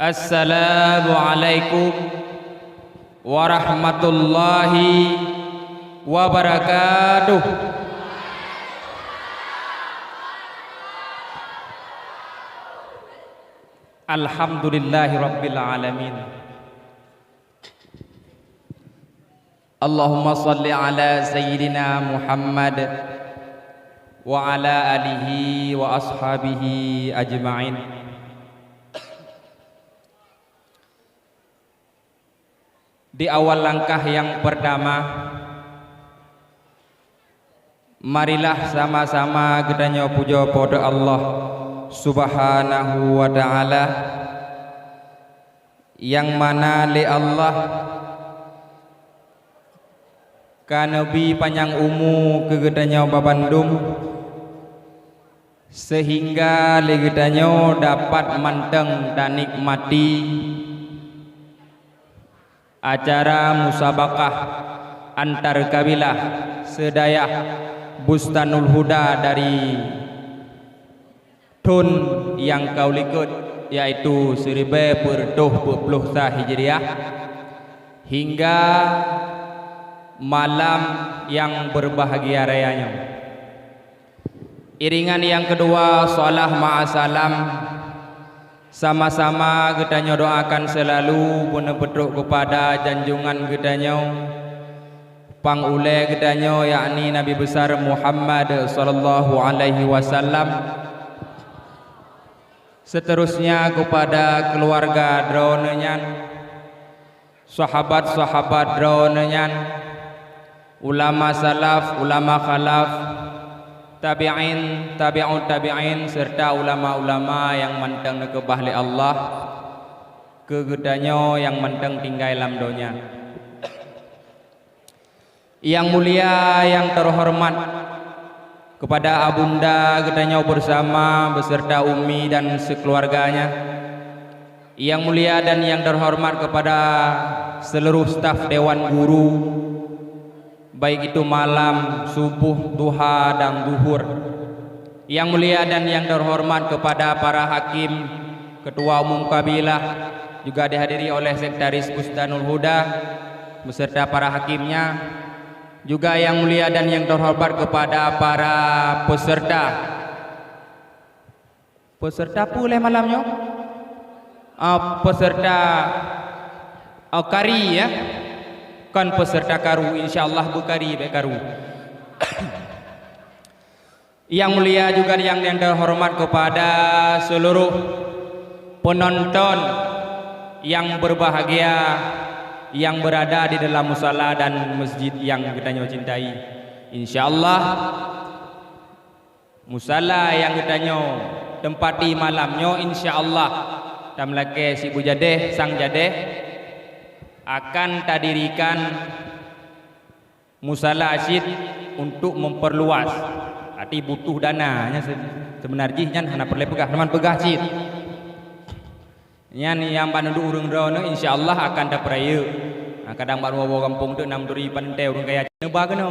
Assalamualaikum warahmatullahi wabarakatuh. Alhamdulillahi rabbil alamin. Allahumma salli ala sayyidina Muhammad wa ala alihi wa ashabihi ajma'in. Di awal langkah yang pertama, marilah sama-sama kita puja pada Allah Subhanahu wa ta'ala, yang mana li Allah ka Nabi panjang umur ke gedanya babandum, sehingga li gedanya dapat manteng dan nikmati acara musabakah antar kabilah sedaya Bustanul Huda dari Tun yang kau likut, yaitu 1420 Hijriah, hingga malam yang berbahagia rayanya. Iringan yang kedua, salah ma'asalam, sama-sama kita doakan selalu benar-benar kepada janjungan kita pangule kita, yakni Nabi besar Muhammad sallallahu alaihi wasallam. Seterusnya kepada keluarga dronenyan, sahabat-sahabat dronenyan, ulama salaf, ulama khalaf, tabi'in, tabi'ut tabi'in, serta ulama-ulama yang manteng nekebah li Allah kegedanyo yang manteng tinggal dalam dunia. Yang mulia, yang terhormat, kepada abunda gedanyo bersama beserta umi dan sekeluarganya. Yang mulia dan yang terhormat kepada seluruh staf Dewan Guru, baik itu malam, subuh, duha, dan zuhur. Yang mulia dan yang terhormat kepada para hakim, ketua umum kabilah, juga dihadiri oleh Sekretaris Bustanul Huda beserta para hakimnya. Juga yang mulia dan yang terhormat kepada para peserta pulih malamnya, peserta kari ya, kan peserta karu, insyaallah bukari bekaru. Yang mulia juga yang terhormat kepada seluruh penonton yang berbahagia yang berada di dalam musala dan masjid yang kita cintai. Insyaallah musala yang kita tempati malamnya, insyaallah tamlake si bujadeh sang jadeh akan tadirikan musala asyid untuk memperluas. Arti butuh dananya sebenarnya hana perlu pegah teman pegah asyid. Yang pandu urang drone insyaallah akan dapat raya. Kadang baru bawa kampung tu 6 duri pandai urang kaya neba kena.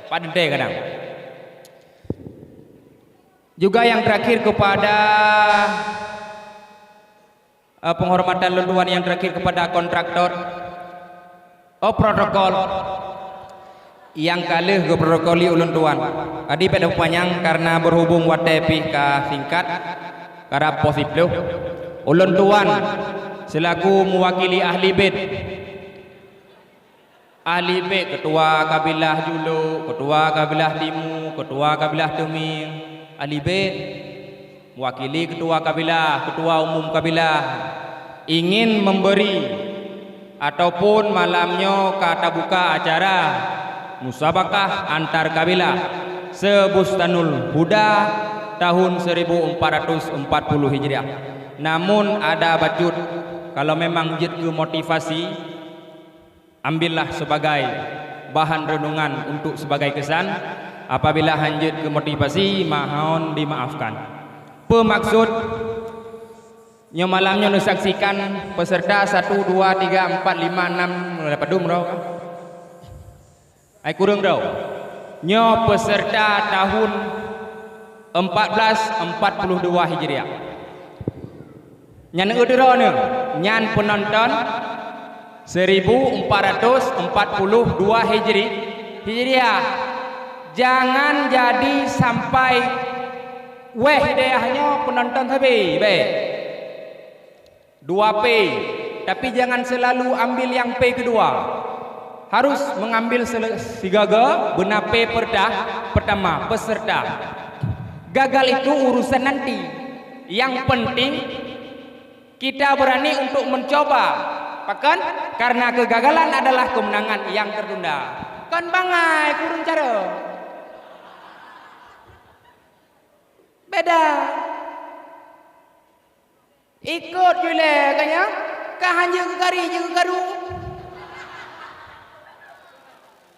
Pandai kadang. Juga yang terakhir kepada penghormatan lunduan yang terakhir kepada kontraktor protokol yang kalih ke protokoli ulun tuan. Adi pada panjang karena berhubung watepi ka singkat karena positif. Ulun tuan selaku mewakili ahli bait, ketua kabilah Julu, ketua kabilah Timu, ketua kabilah Teming, ahli bait mewakili ketua kabilah, ketua umum kabilah, ingin memberi ataupun malamnya kata buka acara musabakah antar kabilah sebustanul Huda tahun 1440 Hijriah. Namun ada bajut, kalau memang jid ke motivasi, ambillah sebagai bahan renungan untuk sebagai kesan. Apabila hanjut ke motivasi, mohon dimaafkan. Pemaksud malamnya nusaksikan peserta 1, 2, 3, 4, 5, 6 dapat dum roh. Ai kurang roh. Nyo peserta tahun 1442 Hijriah. Nyan udara nyan penonton 1442 Hijriah. Jangan jadi sampai hidayahnya penonton tapi 2P, tapi jangan selalu ambil yang P kedua. Harus mengambil sigaga benar P pertama peserta. Gagal itu urusan nanti. Yang penting kita berani untuk mencoba. Bahkan karena kegagalan adalah kemenangan yang tertunda. Kan bangai kurang cara. Beda. Ikut jule kanya. Kahanja ke kari je ke garu.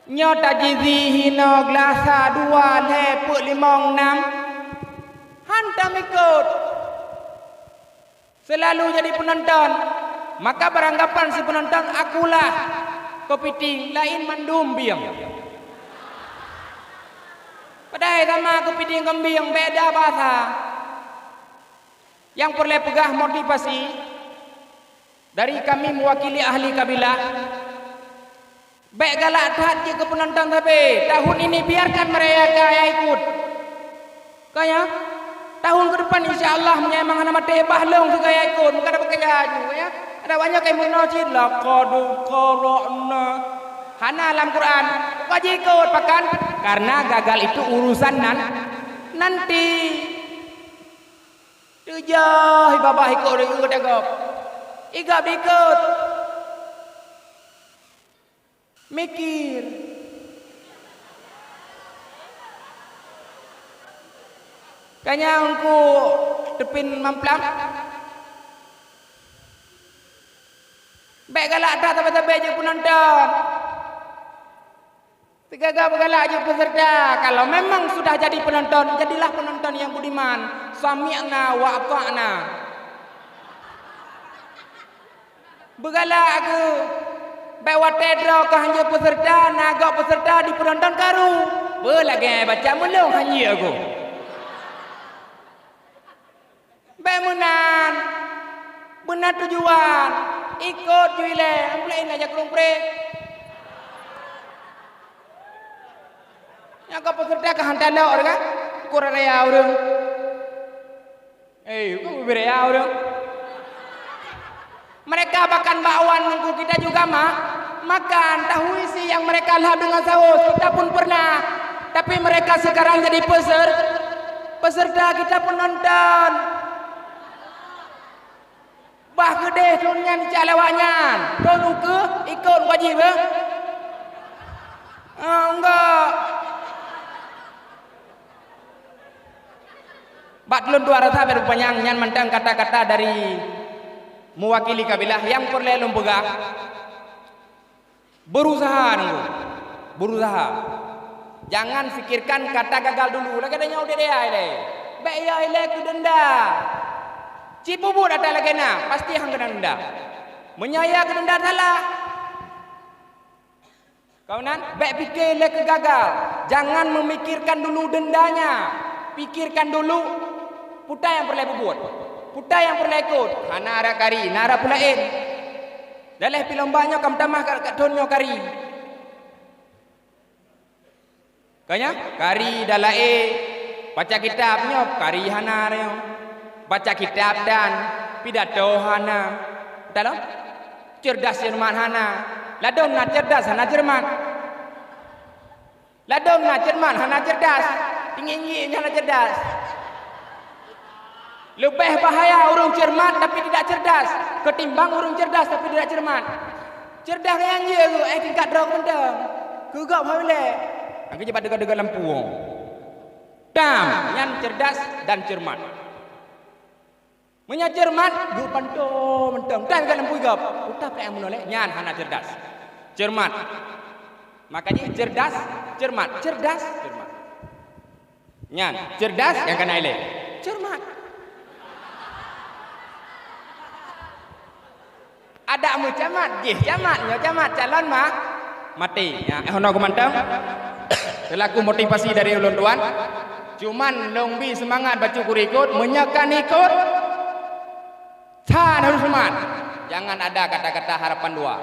Nyota jizi hino glasa 2 lepuk 5 6. Hantam ikut. Selalu jadi penonton. Maka beranggapan si penonton akulah kepiting lain mandum biang. Padahal sama kepiting kembing beda bahasa. Yang perlu pegah motivasi dari kami mewakili ahli kabilah. Baik galak taat je ke penonton tapi tahun ini biarkan mereka yang ikut. Kayak tahun ke depan insya-Allah memang nama teh bahlong juga yang ikut, bukan ada pakai baju ya. Ada banyak yang menocit laqad qara'na. Hana dalam Quran wajib ikut bahkan karena gagal itu urusan nanti. Tujah babah ikut agak. Igap ikut. Mikir. Kanya aku tepin mamplam. Baik galak dah tapi je penonton. Segagap galak je peserta. Kalau memang sudah jadi penonton, jadilah penonton yang budiman. Sami'na wa ata'na. Begalak aku. Baik watedra ke hanya peserta, naga peserta di penonton karu. Belagi baca mulung hanya aku. Baik menan. Benar tujuan. Ikut juile, ambilin aja kurung pre. Yang kau peserta ke hantar dah orang kan? Kurang raya orang. Kau beraya orang. Mereka bahkan bakwan nunggu kita juga makan tahu isi yang mereka lahap dengan saus. Kita pun pernah. Tapi mereka sekarang jadi peserta kita penonton. Bah gede tunyan calawanya. Tolu ke ikut wajib ke? Enggak. Batlun 200 berpanjang nyan mentang kata-kata dari mewakili kabilah yang perlu lembega. Berusaha. Jangan fikirkan kata gagal dulu. Lagi ada nyawa dia ile. Baik ya ile ku denda. Cipubu datang lagi na, pasti hang kena denda. Menyaya ke denda salah. Kawanan, baik fikir ile ke gagal. Jangan memikirkan dulu dendanya. Pikirkan dulu puta yang perlu buat. Puta yang perlu ikut. Nara kari, nara pulain. Dalam pilombanya kam tamah kat tonyo kari. Kanya kari dalae baca kitabnya kari hanareo. Baca kitab dan pidato hana. Dalam cerdas Jerman hana. Ladon na cerdas hana Jerman. Ladon na Jerman hana cerdas. Tinggi hana cerdas. Lebih bahaya orang cermat tapi tidak cerdas ketimbang orang cerdas tapi tidak cermat. Cerdas yang dia tu tingkat drog mentang. Gugap boleh. Angka cepat dekat-dekat lampu. Dam yang cerdas dan cermat. Menya cermat gu panto mentang. Dan dekat lampu gap. Uta apa yang menoleh? Nyan hana cerdas. Cermat. Makanya cerdas, cermat. Cerdas, cermat. Nyan cerdas yang kena ile. Cermat. Ada mu camat, camat calon mati. Ya, hono kumantang. Selaku motivasi dari ulun tuan. Cuman longbi semangat baca kurikut, menyakan ikut. Ta terhormat, jangan ada kata-kata harapan dua.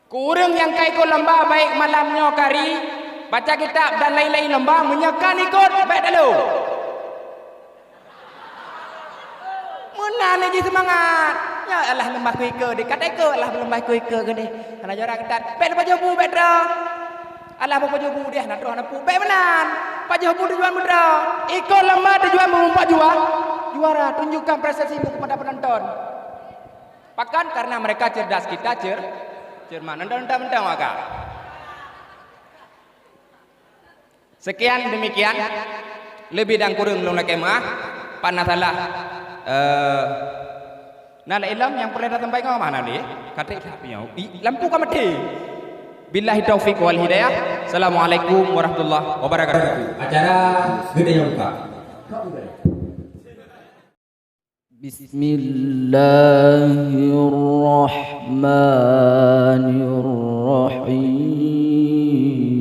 Kurang yang kai ko lomba baik malamnya kari baca kitab dan lain-lain lomba menyekan ikut baik dulu. Mana lagi semangat? Ya Allah lomba ku ikut dekat ikut Allah lomba ku ikut ke ni. Ana jora ketat. Baik baju bu baik dah. Allah baju bu dia nak nak pu baik benan. Baju bu tujuan muda. Ikut lomba tujuan mengumpat juara. Tunjukkan prestasimu kepada penonton. Bahkan karena mereka cerdas kita cermat. Entah maka. Sekian demikian. Lebih dan kurang belum lagi mah. Panas salah. Nada ilham yang boleh datang baik mana ni? Kata ilhamnya. Lampu kan mati. Billahi taufiq wal hidayah. Assalamualaikum warahmatullahi wabarakatuh. Acara gedenya buka. Bismillahirrahmanirrahim.